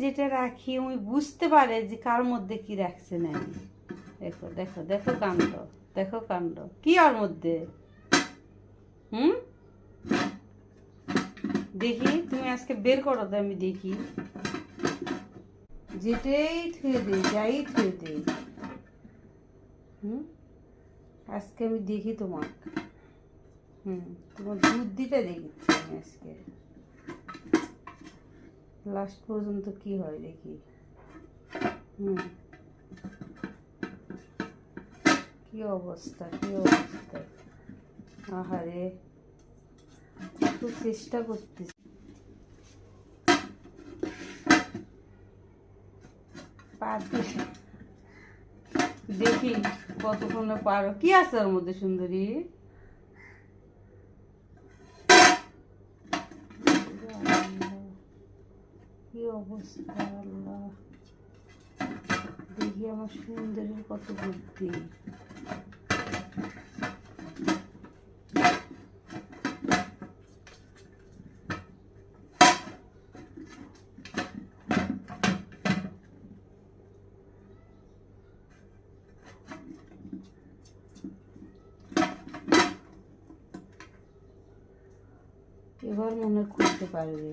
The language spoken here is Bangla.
যেটা রাখি ওই বুঝতে পারে যে কার মধ্যে কি রাখছে না। দেখো দেখো দেখো কাণ্ড, দেখো কাণ্ড কি ওর মধ্যে। দেখি তুমি আজকে বের করো তো আমি দেখি। যেটাই থুয়ে দে, যাই থুয়ে দে। আজকে আমি দেখি তোমার তোমার বুদ্ধিটা দেখিচ্ছি আমি আজকে। লাস্ট পর্যন্ত কি হয় দেখি। কি অবস্থা, কি অবস্থা। আহারে কত চেষ্টা করতেছি। দেখি কতক্ষণে পারো। কি আছে ওর মধ্যে সুন্দরী? কি অবস্থা আল্লাহ। দেখি আমার সুন্দরীর কত বুদ্ধি। এবার মনে করতে পারবে।